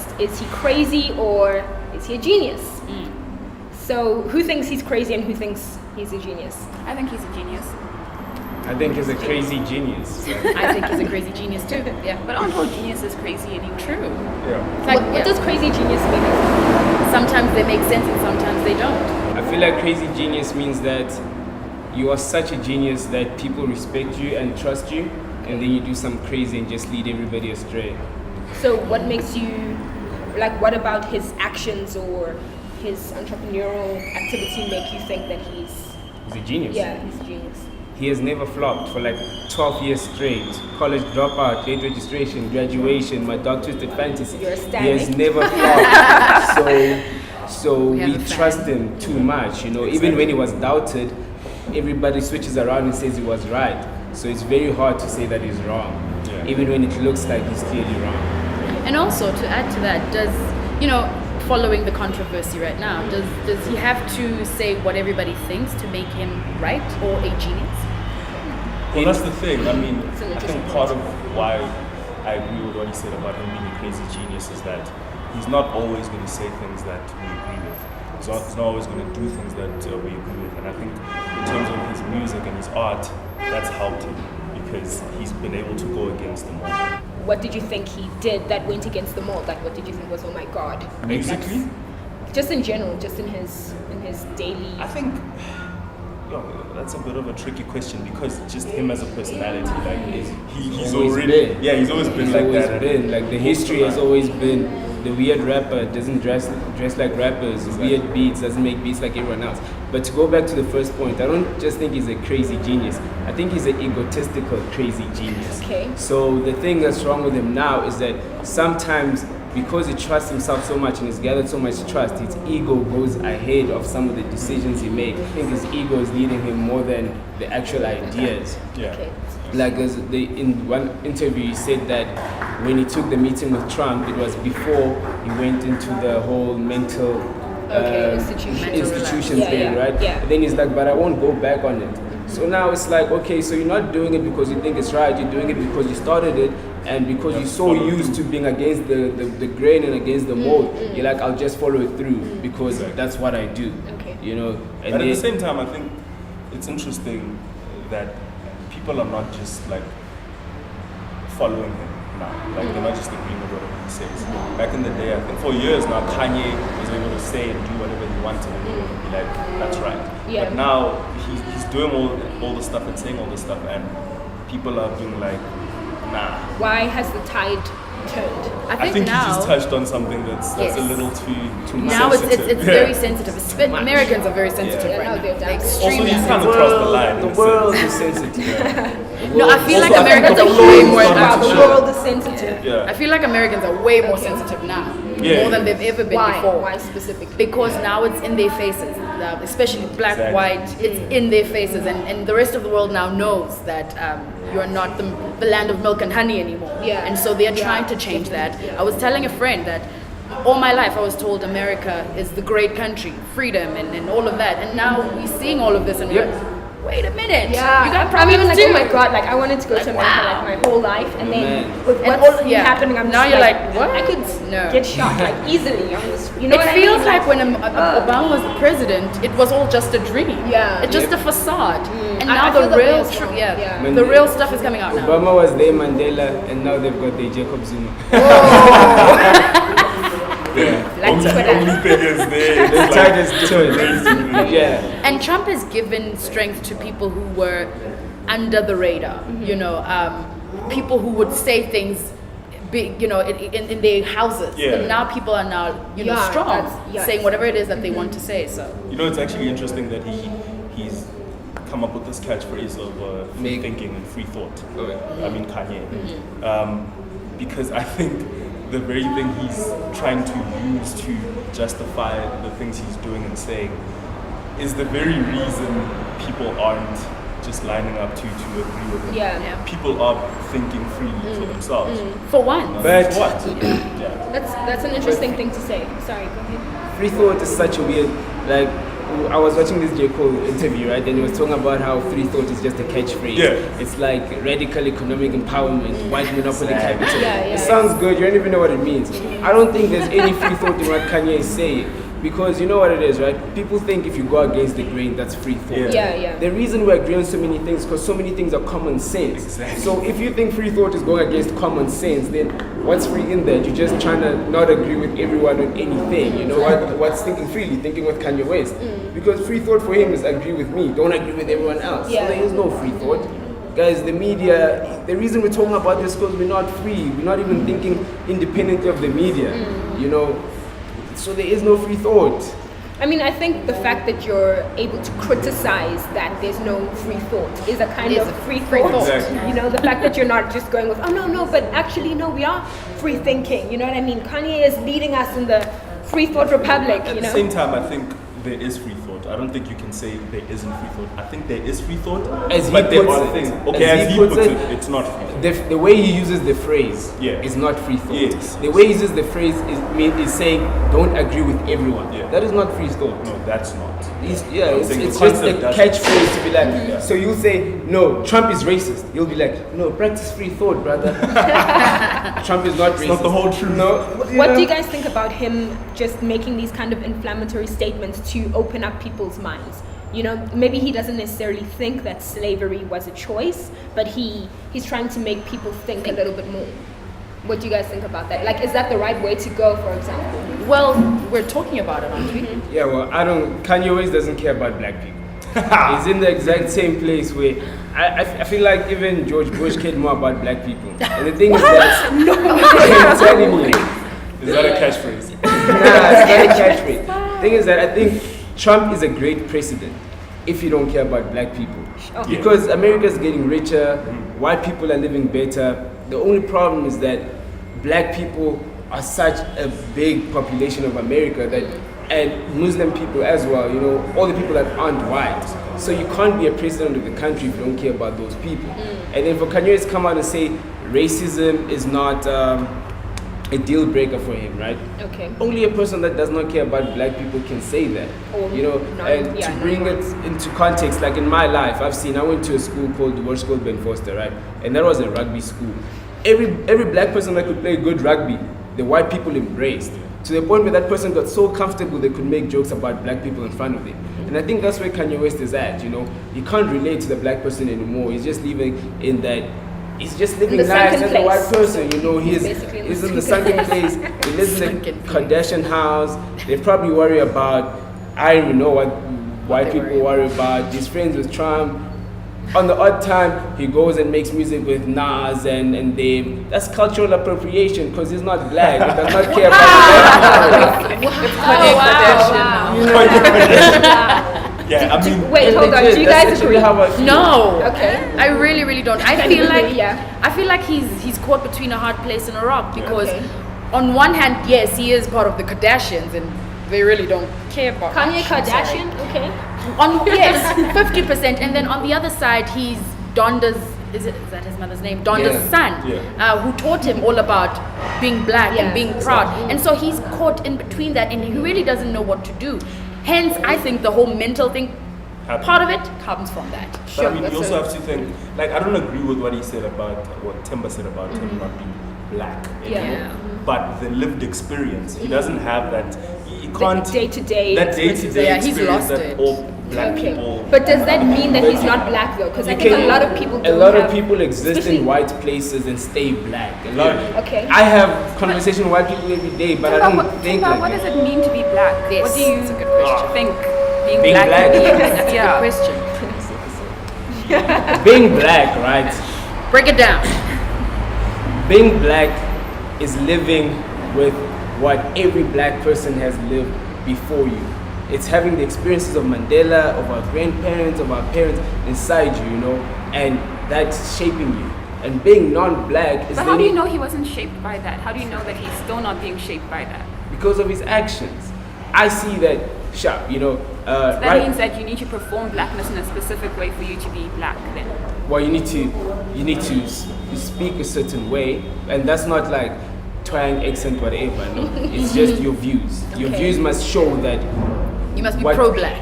West, is he crazy or is he a genius? So who thinks he's crazy and who thinks he's a genius? I think he's a genius. I think he's a crazy genius. I think he's a crazy genius too. Yeah, but aren't all geniuses crazy anyway? True. Yeah. Like, What does crazy genius mean? Sometimes they make sense and sometimes they don't. I feel like crazy genius means that you are such a genius that people respect you and trust you, and then you do some crazy and just lead everybody astray. So what makes you, like, what about his actions or his entrepreneurial activity make you think that he's He's a genius. he's a genius? He has never flopped for like 12 years straight. College dropout, late registration, graduation, my dark twisted fantasy. You're He has standing. never flopped. So We have we a fan. trust him too much, you know. Even when he was doubted, everybody switches around and says he was right. So it's very hard to say that he's wrong, even when it looks like he's clearly wrong. And also to add to that, does following the controversy right now, does he have to say what everybody thinks to make him right or a genius? Well, that's the thing. I mean, It's an I think interesting part of why I agree with what he said about him being a crazy genius is that he's not always going to say things that we agree with. He's not always going to do things that we agree with. And I think in terms of his music and his art, that's helped him because he's been able to go against them all. What did you think he did that went against the mold? Like, what did you think was, oh my god? Musically? Just in general, just in his daily. I think that's a bit of a tricky question because just him as a personality, like he's always already been. he's always been He's like always that. been like the history has always been the weird rapper doesn't dress like rappers, weird beats, doesn't make beats like everyone else. But to go back to the first point, I don't just think he's a crazy genius. I think he's an egotistical crazy genius. Okay. So the thing that's wrong with him now is that sometimes because he trusts himself so much and he's gathered so much trust, his ego goes ahead of some of the decisions he makes. I think his ego is leading him more than the actual ideas. Yeah. Okay. Like in one interview, he said that when he took the meeting with Trump, it was before he went into the whole mental institutions Yeah, thing, yeah, right? yeah. And then he's like, but I won't go back on it. So now it's like, okay, so you're not doing it because you think it's right, you're doing it because you started it, and because you're so used to being against the grain and against the mold, you're like, I'll just follow it through because that's what I do. Okay. You know? And But at then- the same time, I think it's interesting that people are not just like following him now. Like they're not just agreeing with whatever he says. Back in the day, I think for years now, Kanye was able to say and do whatever he wanted and people would be like, that's right. Yeah. But now he's doing all the stuff and saying all the stuff and people are being like, nah. Why has the tide turned? I think now he just touched on something that's Yes. a little too now sensitive. it's very sensitive. Americans are very sensitive Yeah, right now now. they're down. Also, Extremely he's kind sensitive. of crossed the line. in The a world sense. is sensitive. No, I feel like Also, I think Americans the are world way is more starting Wow, to the show. world is sensitive. Yeah. I feel like Americans are way more sensitive now, Yeah. more than they've ever been Why? before. Why specifically? Because now it's in their faces, especially black, Exactly. white, it's in their faces, and the rest of the world now knows that you're not the land of milk and honey anymore. Yeah. And so they're Yeah. trying to change that. I was telling a friend that all my life I was told America is the great country, freedom and all of that, and now we're seeing all of this and we're like, wait a minute, Yeah, you got I'm problems even like, too. oh my god, like I wanted to go to America wow. like my whole life, and then Man. with And what's all- yeah. happening, I'm Now just you're like, what? I could No. get shot like easily. I'm just, you know It what feels I mean? like when Obama was the president, it was all just a dream. Yeah. It's just a facade. And I now feel the that way real as well. truth, Yeah. When the they- real stuff is coming out now. Obama was their Mandela, and now they've got their Jacob Zuma. Like Twitter. Only thing is there. The It's tide like has turned. Yeah. And Trump has given strength to people who were under the radar. You know, people who would say things, big, you know, in their houses. Yeah. And now people are now, Yeah, strong, that's- yes. saying whatever it is that they want to say. So You know, it's actually interesting that he's come up with this catchphrase of free Make- thinking and free thought. Okay. I mean Kanye, because I think the very thing he's trying to use to justify the things he's doing and saying is the very reason people aren't just lining up to agree with him. Yeah. Yeah. People are thinking freely for themselves. for once. But- For what? Yeah. That's an interesting thing to say. Sorry, go ahead. Free thought is such a weird, like, I was watching this J. Cole interview, right? And he was talking about how free thought is just a catchphrase. Yeah. It's like radical economic empowerment, white monopoly capital. Yeah, It sounds good. You don't even know what it means. I don't think there's any free thought in what Kanye is saying. Because you know what it is, right? People think if you go against the grain, that's free thought. Yeah. The reason we agree on so many things because so many things are common sense. Exactly. So if you think free thought is going against common sense, then what's free in that? You're just trying to not agree with everyone on anything. You know what's thinking freely? Thinking with Kanye West. Because free thought for him is agree with me, don't agree with everyone else. Yeah. So there is no free thought. Guys, the media, the reason we're talking about this is because we're not free. We're not even thinking independently of the media. You know, so there is no free thought. I mean, I think the fact that you're able to criticize that there's no free thought is a kind of free thought. Exactly. You know, the fact that you're not just going with, oh no, but actually no, we are free thinking. You know what I mean? Kanye is leading us in the free thought republic. At You the know. same time, I think there is free thought. I don't think you can say there isn't free thought. I think there is free thought, As but he there puts are it. things. Okay, as he puts it, it's not free thought. The way he uses the phrase Yeah. is not free thought. Yes. The way he uses the phrase is saying don't agree with everyone. Yeah. That is not free thought. No, that's not. It's saying it's the just a concept doesn't- catchphrase to be like. Yeah. So you'll say no, Trump is racist. You'll be like, no, practice free thought, brother. Trump is not racist. It's not the whole truth. No. What do you guys think about him just making these kind of inflammatory statements to open up people's minds? You know, maybe he doesn't necessarily think that slavery was a choice, but he's trying to make people think a little bit more. What do you guys think about that? Like, is that the right way to go, for example? Well, we're talking about it, aren't we? Yeah, well, Kanye West doesn't care about black people. He's in the exact same place where I feel like even George Bush cared more about black people. And the thing is that I'm telling you, Is that a catchphrase? nah, it's not a catchphrase. Thing is that I think Trump is a great precedent if you don't care about black people. Oh. Because America's getting richer, white people are living better. The only problem is that black people are such a big population of America that, and Muslim people as well, you know, all the people that aren't white. So you can't be a president of the country if you don't care about those people. And then for Kanye to come out and say racism is not a deal breaker for him, right? Okay. Only a person that does not care about black people can say that, Or you know. And to bring it into context, like in my life, I went to a school called the World School Ben Foster, right? And that was a rugby school. Every black person that could play good rugby, the white people embraced. To the point where that person got so comfortable they could make jokes about black people in front of them. And I think that's where Kanye West is at, you know. He can't relate to the black person anymore. He's just living in that. He's just living the life sunken as a white place. person, you know. He's basically in in the the sunken place. He lives in a Kardashian house. They probably worry about, I don't even know what white people worry about. He's friends with Trump. On the odd time, he goes and makes music with Nas and them. That's cultural appropriation because he's not black. He does not care about black Yeah, I mean, Wait, hold on. Do you guys agree? No. Okay. I really don't. I feel like Yeah. I feel like he's caught between a hard place and a rock because Okay. on one hand, yes, he is part of the Kardashians and they really don't care about Kanye much, I'm sorry. Kardashian? Okay. Yes, 50%, and then on the other side, he's Donda's. Is that his mother's name? Donda's Yeah. son, Yeah. who taught him all about being black Yeah. and being proud. And so he's caught in between that, and he really doesn't know what to do. Hence, I think the whole mental thing, part of it comes from that. But I mean, you also have to think, like, I don't agree with what he said about, what Timber said about him not being black. anymore. Yeah. But the lived experience, he doesn't have that, he can't, day-to-day that day-to-day Yeah, he's experience lost that it. all black Okay. people. But does that mean that he's not black though? Because I think a lot of people don't A lot have, of people exist especially- in white places and stay black. A lot. Okay. I have conversation with white people every day, but I don't think like what does that. it mean to be black? Yes, What do you that's a good question. think being, Being black, black? means? That's a good Yeah. question. Being black, right? Break it down. Being black is living with what every black person has lived before you. It's having the experiences of Mandela, of our grandparents, of our parents inside you, you know, and that's shaping you. And being non-black is But how do you living know he wasn't shaped by that? How do you know that he's still not being shaped by that? because of his actions. I see that sharp, you know. That right, means that you need to perform blackness in a specific way for you to be black then. well, you need to speak a certain way, and that's not like twang, accent, whatever. No, it's just your views. Your Okay. views must show that You must be What- pro-black.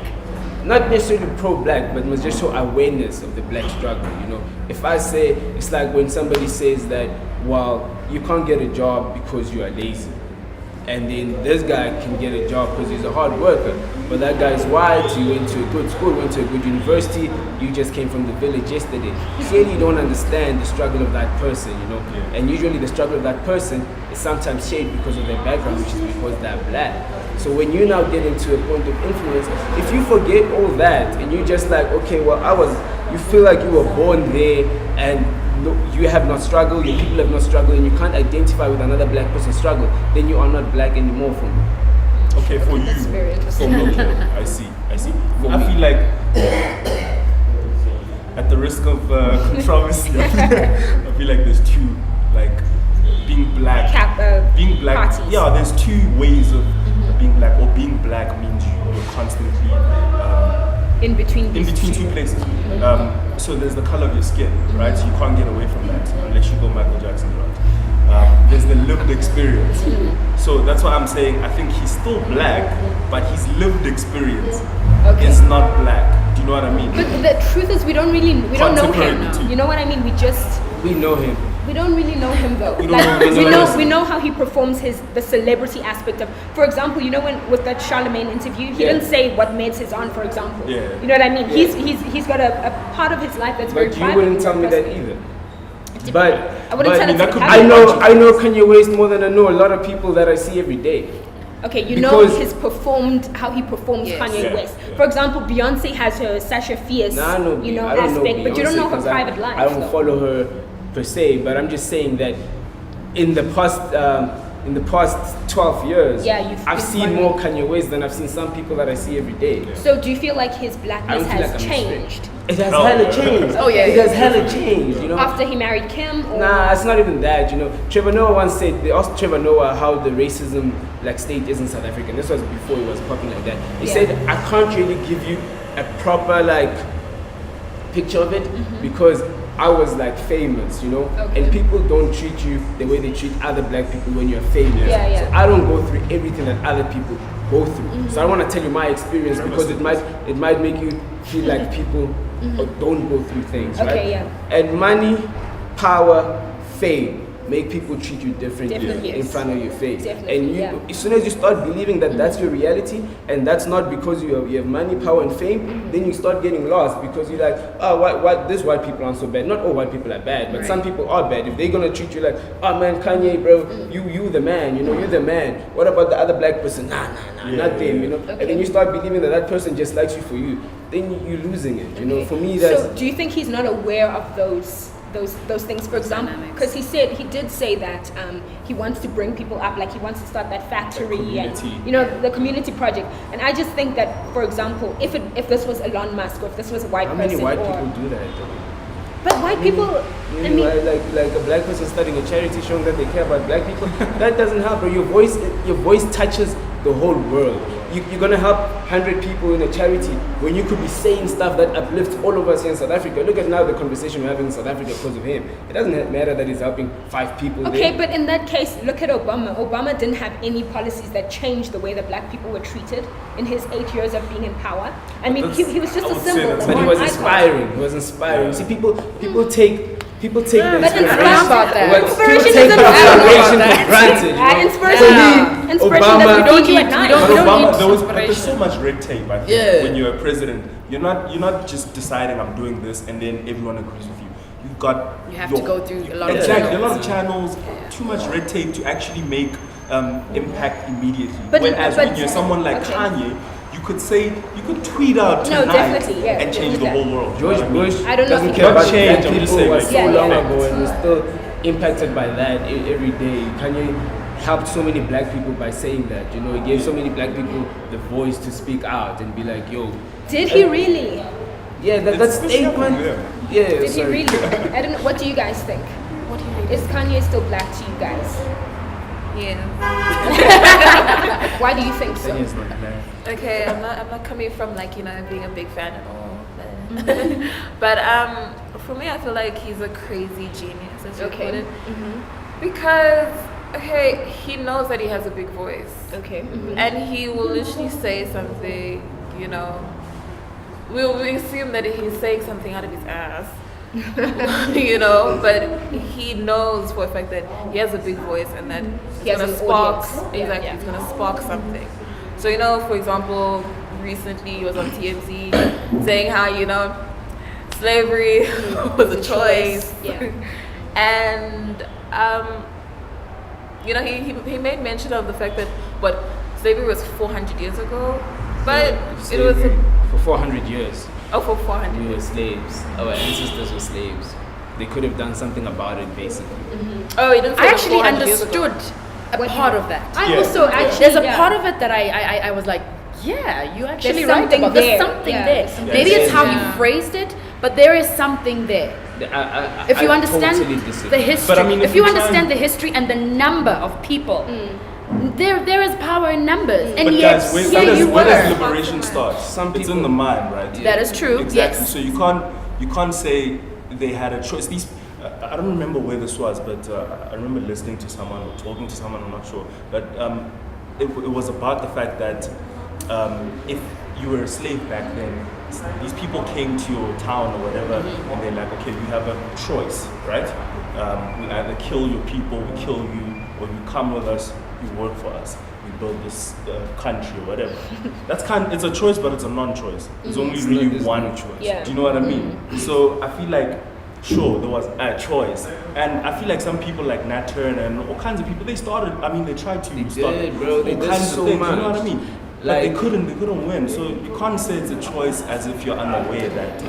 not necessarily pro-black, but must just show awareness of the black struggle. You know, if I say, it's like when somebody says that, well, you can't get a job because you are lazy. And then this guy can get a job because he's a hard worker. But that guy's white, you went to a good school, went to a good university, you just came from the village yesterday. Clearly you don't understand the struggle of that person, you know. And usually the struggle of that person is sometimes shaped because of their background, which is because they're black. So when you now get into a point of influence, if you forget all that and you just like, okay, well, you feel like you were born there and you have not struggled, your people have not struggled, and you can't identify with another black person's struggle, then you are not black anymore for me. Okay, for you. That's very interesting. For me, okay, I see. I feel like, at the risk of controversy, I feel like there's two, like, being black. Being black. Parties. Yeah, there's two ways of being black. Or being black means you're constantly in between two places. So there's the color of your skin, right? So you can't get away from that unless you go Michael Jackson route. There's the lived experience. So that's why I'm saying I think he's still black, but his lived experience is not black. Do you know what I mean? But the truth is we don't know him. You know what I mean? We know him. We don't really know him though. We know how he performs the celebrity aspect of. For example, you know when with that Charlemagne interview, he didn't say what meds he's on. For example, you know what I mean. He's got a part of his life that's very private. But you wouldn't tell me that either. But I wouldn't tell it to the I know Kanye West more than I know a lot of people that I see every day. Okay, you know how he performs Kanye West. For example, Beyonce has her Sasha Fierce, aspect, but you don't know her private life. I don't follow her per se, but I'm just saying that in the past 12 years, I've seen more Kanye West than I've seen some people that I see every day. So do you feel like his blackness has changed? It has hella changed. It has hella changed, you know. After he married Kim? Or? Nah, it's not even that, you know. Trevor Noah once said, they asked Trevor Noah how the racism state is in South Africa. And this was before he was popping like that. He said, I can't really give you a proper picture of it because I was famous, you know, and people don't treat you the way they treat other black people when you're famous. So I don't go through everything that other people go through. So I don't want to tell you my experience because it might make you feel like people don't go through things, right? And money, power, fame make people treat you differently in front of your face. And as soon as you start believing that that's your reality, and that's not because you have money, power, and fame, then you start getting lost because you're like, oh, these white people aren't so bad. Not all white people are bad, but some people are bad. If they're gonna treat you like, oh man, Kanye, bro, you the man, you know, you're the man. What about the other black person? Nah, not them, you know. And then you start believing that person just likes you for you. Then you're losing it, you know. For me, that's. So do you think he's not aware of those things, for example, because he did say that he wants to bring people up, he wants to start that factory and the community project. And I just think that, for example, if this was Elon Musk or if this was a white person, how many white people do that though? But white people, like a black person starting a charity showing that they care about black people, that doesn't help, bro. Your voice touches the whole world. You're gonna help 100 people in a charity when you could be saying stuff that uplifts all of us here in South Africa. Look at now the conversation we're having in South Africa because of him. It doesn't matter that he's helping 5 people. Okay, but in that case, look at Obama. Obama didn't have any policies that changed the way that black people were treated in his 8 years of being in power. I mean, he was just a symbol. But he was inspiring. He was inspiring. See, people take the inspiration. About that. Inspiration take isn't inspiration for granted. Inspiration doesn't feed you at night. But Obama, there's so much red tape. I think when you're a president, you're not just deciding I'm doing this and then everyone agrees with you. You have to go through a lot of channels. A lot of channels. Too much red tape to actually make impact immediately. But when you're someone like Kanye, you could tweet out tonight and change the whole world. George Bush doesn't care about change. black people. It was so long ago and we're still impacted by that every day. Kanye helped so many black people by saying that, you know, he gave so many black people the voice to speak out and be like, yo. Did he really? Yeah, that statement. Yeah. Did he really? I don't know. What do you guys think? Is Kanye still black to you guys? Yeah. Why do you think so? Okay, I'm not coming from being a big fan at all. But for me, I feel like he's a crazy genius, as you put it. Mm-hmm. Because he knows that he has a big voice. Okay. Mm-hmm. And he will literally say something, we assume that he's saying something out of his ass. You know, but he knows for a fact that he has a big voice and that He has gonna an spark audience. exactly Yeah. he's gonna spark something. So you know, for example, recently he was on TMZ saying how, you know, slavery was a choice. Yeah. And you know, he made mention of the fact that what slavery was 400 years ago, but it was for 400 years. for 400 We were years. slaves. Our ancestors were slaves. They could have done something about it, basically. Oh, he didn't say I it was actually 400 years ago. understood a part of that. I Yeah. also actually There's a yeah. part of it that I was like, yeah, you actually There's right something about. there. There's something Yeah, there. there's something Maybe there. it's how Yeah. you phrased it, but there is something there. If you I understand totally disagree. the history, But I mean, if if you you try understand and- the history and the number of people, there is power in numbers. And But yet, guys, here you where does were. liberation start? Some It's in people- the mind, right? That is true. Exactly. Yes. So you can't say they had a choice. These I don't remember where this was, but I remember listening to someone or talking to someone. I'm not sure, but it was about the fact that if you were a slave back then, these people came to your town or whatever, and they're like, okay, you have a choice, right? We either kill your people, we kill you, or you come with us, you work for us. We build this country or whatever. It's a choice, but it's a non-choice. There's only really There's one no choice. Yeah. Do you know what I mean? So I feel like, sure, there was a choice. And I feel like some people like Nat Turner and all kinds of people, they tried to They start did, bro. They all did kinds so of things. much. You know what I mean? But Like- they couldn't win. So you can't say it's a choice as if you're unaware that.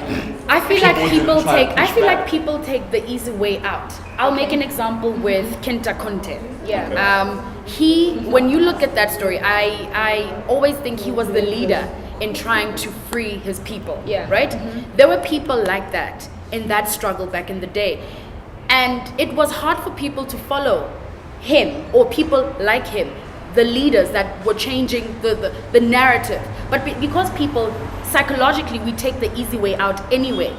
I feel like People people didn't try to take. I push feel back. like people take the easy way out. I'll make an example with Kenta Conte. Yeah. When you look at that story, I always think he was the leader in trying to free his people. Yeah. Right. There were people like that in that struggle back in the day, and it was hard for people to follow him or people like him, the leaders that were changing the narrative. But because people psychologically we take the easy way out anyway,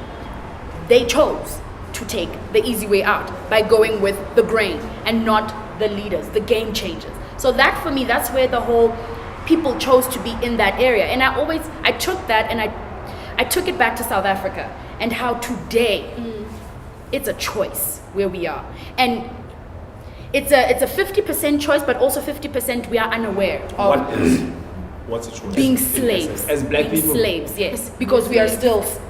they chose to take the easy way out by going with the grain and not the leaders, the game changers. So that for me, that's where the whole people chose to be in that area. And I took that and I took it back to South Africa and how today it's a choice where we are. And it's a 50% choice, but also 50% we are unaware of What's a choice? being slaves. As black being people. slaves, yes, because we are slaves.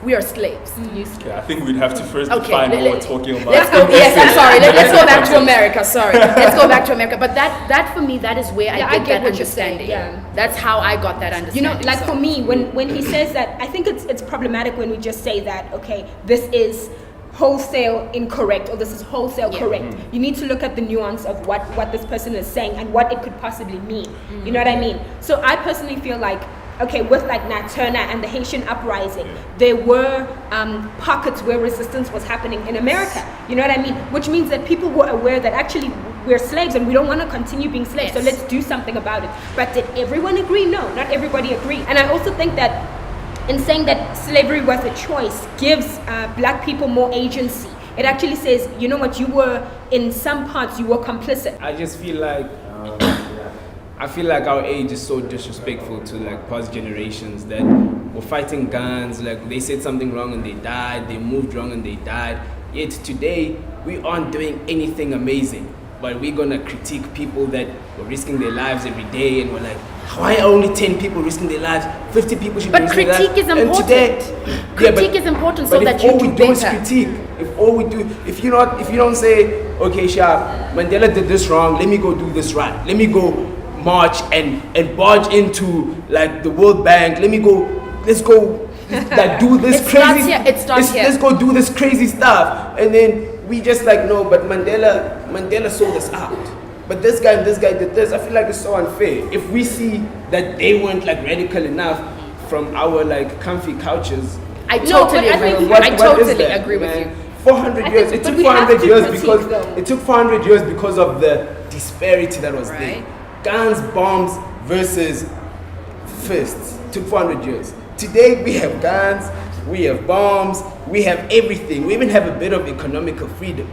Yeah, I think we'd have to first Okay, define what let- we're talking about. Let's go. Yes, I'm sorry. Let's go back to America. Sorry. Let's go back to America. But that for me, that is where Yeah, I I get get that what you're saying, understanding. yeah. That's how I got that You know, understanding. like So- for me, when he says that, I think it's problematic when we just say that, okay, this is wholesale incorrect or this is wholesale correct. You need to look at the nuance of what this person is saying and what it could possibly mean. You know what I mean? So I personally feel like, okay, with like Nat Turner and the Haitian uprising, there were pockets where resistance was happening in America. You know what I mean? Which means that people were aware that actually we're slaves and we don't want to continue being slaves. So Yes. let's do something about it. But did everyone agree? No, not everybody agreed. And I also think that in saying that slavery was a choice gives black people more agency. It actually says, you know what, you were, in some parts, you were complicit. I just feel like our age is so disrespectful to like past generations that we're fighting guns, like they said something wrong and they died, they moved wrong and they died. Yet today we aren't doing anything amazing, but we're gonna critique people that were risking their lives every day and we're like, why are only 10 people risking their lives? 50 people should be But risking their lives. critique is And important. today, Critique is important so but that if you all do we do is better. critique, if you don't say, okay, Sharp, Mandela did this wrong, let me go do this right. Let me go march and barge into like the World Bank. Let's go like do this It crazy. starts here, it starts here. Let's go do this crazy stuff. And then we just like, no, but Mandela sold us out. But this guy did this. I feel like it's so unfair. If we see that they weren't like radical enough from our like comfy couches, I No, totally but I agree. think- With you. I what is totally that, agree with man? you. 400 I years. think- It but took we have 400 to years critique, because though. it took 400 years because of the disparity that was Right. there. Guns, bombs versus fists. Took 400 years. Today we have guns, we have bombs, we have everything. We even have a bit of economical freedom.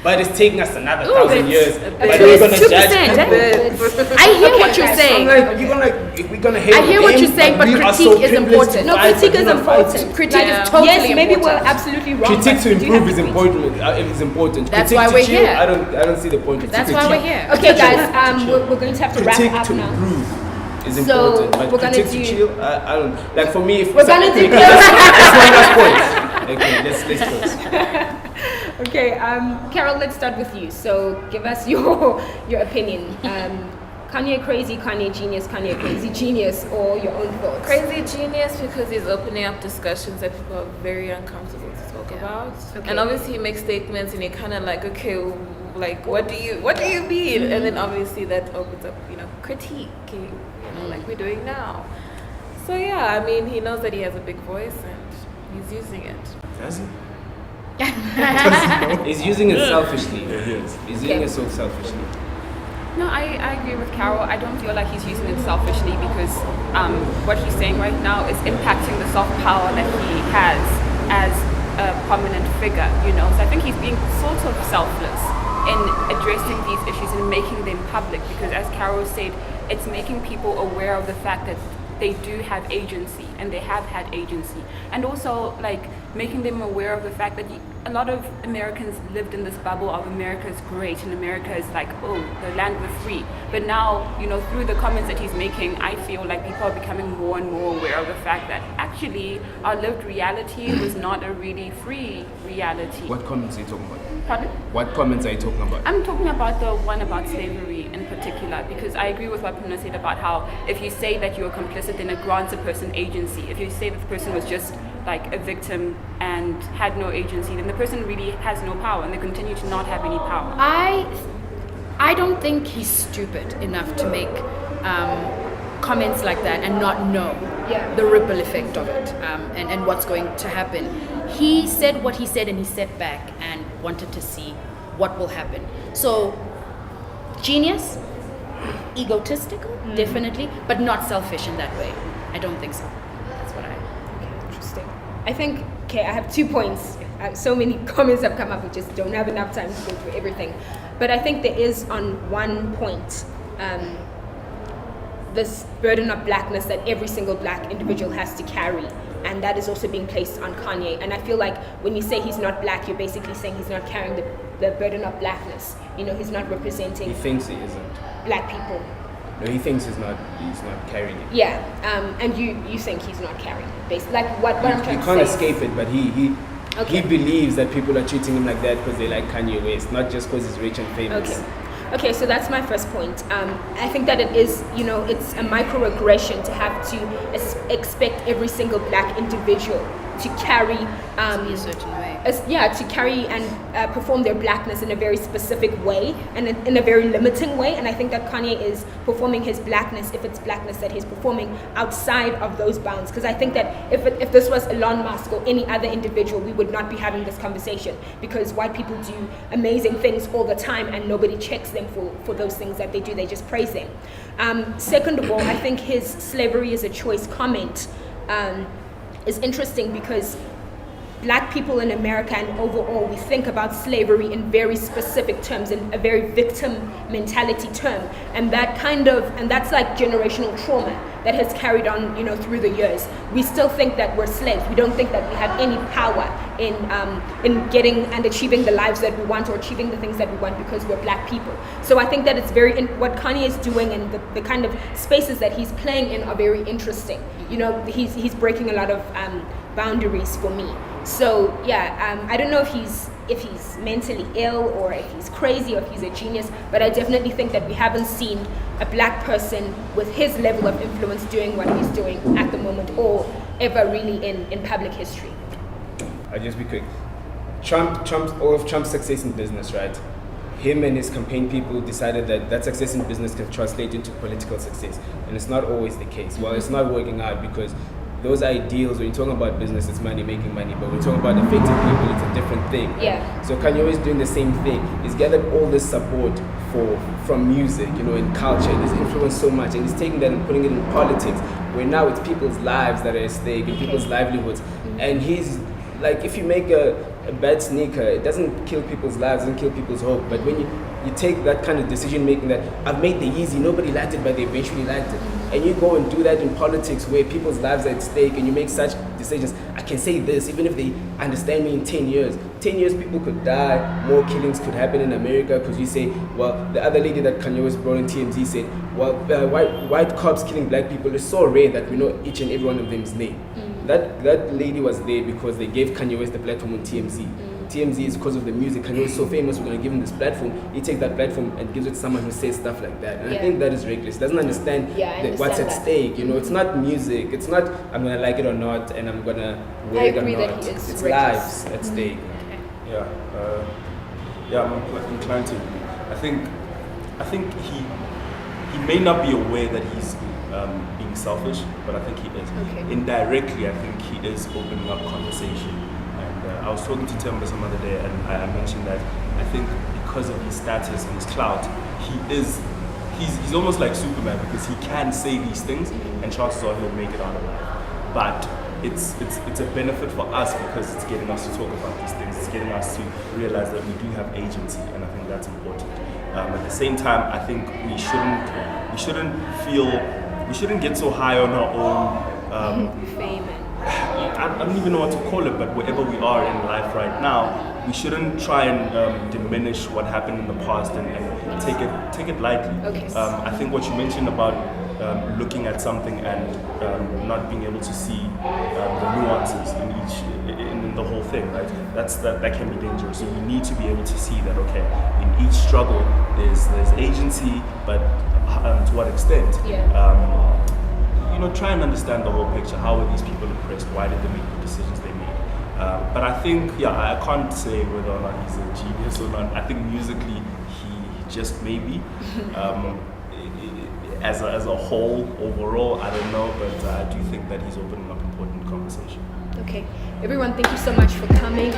But it's taking us another Ooh, 1,000 years. a But bit. we're gonna 2%, judge eh? people. I hear what Okay, you're guys, saying. I'm like, we're gonna hate I hear what him, you're saying, but we are critique is privileged important. to No, fight, critique but is we're not fighting. important. Critique Like, is totally yes, maybe we're important. absolutely wrong. Critique but to we do improve have is to important. Is important. That's Critique why to we're chill, here. I don't see the point. That's Critique why to we're chill. here. Okay, guys, we're going to have to wrap Critique up to now. improve is So, important. But we're gonna critique to do- chill, I don't. Like for me, if We're gonna do- That's one last point. Okay, let's close. Okay, Carol, let's start with you. So give us your opinion. Kanye crazy, Kanye genius, Kanye crazy genius, or your own thoughts? Crazy genius because he's opening up discussions that people are very uncomfortable to talk about. Okay. And obviously he makes statements and you're kind of like, okay, like what do you mean? And then obviously that opens up, critiquing, like we're doing now. So yeah, I mean, he knows that he has a big voice and he's using it. Does he? He's using it selfishly. Yeah, he is. He's using it so selfishly. No, I agree with Carol. I don't feel like he's using it selfishly because what he's saying right now is impacting the soft power that he has as a prominent figure, So I think he's being sort of selfless in addressing these issues and making them public because, as Carol said, it's making people aware of the fact that they do have agency and they have had agency, and also like making them aware of the fact that a lot of Americans lived in this bubble of America is great and America is like, oh, the land of the free. But now, through the comments that he's making, I feel like people are becoming more and more aware of the fact that actually our lived reality was not a really free reality. What comments are you talking about? Pardon? What comments are you talking about? I'm talking about the one about slavery in particular because I agree with what Puna said about how if you say that you're complicit, then it grants a person agency. If you say that the person was just like a victim and had no agency, then the person really has no power and they continue to not have any power. I don't think he's stupid enough to make comments like that and not know the ripple effect of it and what's going to happen. He said what he said and he sat back and wanted to see what will happen. So, genius, egotistical, definitely, but not selfish in that way. I don't think so. That's what Interesting. I think, I have 2 points. So many comments have come up, we just don't have enough time to go through everything. But I think there is on one point, this burden of blackness that every single black individual has to carry. And that is also being placed on Kanye. And I feel like when you say he's not black, you're basically saying he's not carrying the burden of blackness. He's not representing He thinks he isn't. black people. No, he thinks he's not carrying it. Yeah, and you think he's not carrying it. Basically, like what I'm trying You to can't say. escape it, but he Okay. believes that people are treating him like that because they like Kanye West, not just because he's rich and famous. Okay, so that's my first point. I think that it is, it's a microaggression to have to expect every single black individual to carry, be a certain way. to carry and perform their blackness in a very specific way and in a very limiting way. And I think that Kanye is performing his blackness, if it's blackness that he's performing, outside of those bounds. Because I think that if this was Elon Musk or any other individual, we would not be having this conversation because white people do amazing things all the time and nobody checks them for those things that they do. They just praise them. Second of all, I think his slavery is a choice comment is interesting because black people in America and overall, we think about slavery in very specific terms, in a very victim mentality term. And that's like generational trauma that has carried on, through the years. We still think that we're slaves. We don't think that we have any power in getting and achieving the lives that we want or achieving the things that we want because we're black people. So I think that it's what Kanye is doing and the kind of spaces that he's playing in are very interesting. He's breaking a lot of boundaries for me. So I don't know if he's mentally ill or if he's crazy or if he's a genius, but I definitely think that we haven't seen a black person with his level of influence doing what he's doing at the moment or ever really in public history. I'll just be quick. All of Trump's success in business, right? Him and his campaign people decided that success in business can translate into political success. And it's not always the case. Well, it's not working out because those ideals, when you're talking about business, it's money, making money. But when you're talking about affecting people, it's a different thing. Yeah. So Kanye is doing the same thing. He's gathered all this support from music, in culture. And he's influenced so much. And he's taking that and putting it in politics, where now it's people's lives that are at stake and people's livelihoods. And he's like, if you make a a bad sneaker, it doesn't kill people's lives, it doesn't kill people's hope. But when you take that kind of decision making that I've made the Yeezy, nobody liked it, but they eventually liked it. And you go and do that in politics where people's lives are at stake and you make such decisions. I can say this, even if they understand me in 10 years. 10 years people could die, more killings could happen in America because you say, well, the other lady that Kanye West brought in TMZ said, well, white cops killing black people is so rare that we know each and every one of them's name. That lady was there because they gave Kanye West the platform on TMZ. TMZ is because of the music. Kanye is so famous, we're going to give him this platform. He takes that platform and gives it to someone who says stuff like that. And I think that is reckless. He doesn't understand what's at stake. You know, it's not music. It's not I'm going to like it or not and I'm going to wear it or not. It's lives at stake. Yeah, I'm inclined to agree. I think he may not be aware that he's being selfish, but I think he is. Indirectly, I think he is opening up conversation. I was talking to Temba some other day, and I mentioned that I think because of his status and his clout, he's almost like Superman because he can say these things, and chances are he'll make it out alive. But it's a benefit for us because it's getting us to talk about these things. It's getting us to realize that we do have agency, and I think that's important. At the same time, I think we shouldn't get so high on our own fame. I don't even know what to call it, but wherever we are in life right now, we shouldn't try and diminish what happened in the past and take it lightly. I think what you mentioned about looking at something and not being able to see the nuances in the whole thing, right? That can be dangerous. So we need to be able to see that in each struggle there's agency, but to what extent? Try and understand the whole picture. How were these people oppressed? Why did they make the decisions they made? But I think, I can't say whether or not he's a genius or not. I think musically, he just maybe. As a whole, overall, I don't know, but I do think that he's opening up important conversation. Okay, everyone, thank you so much for coming.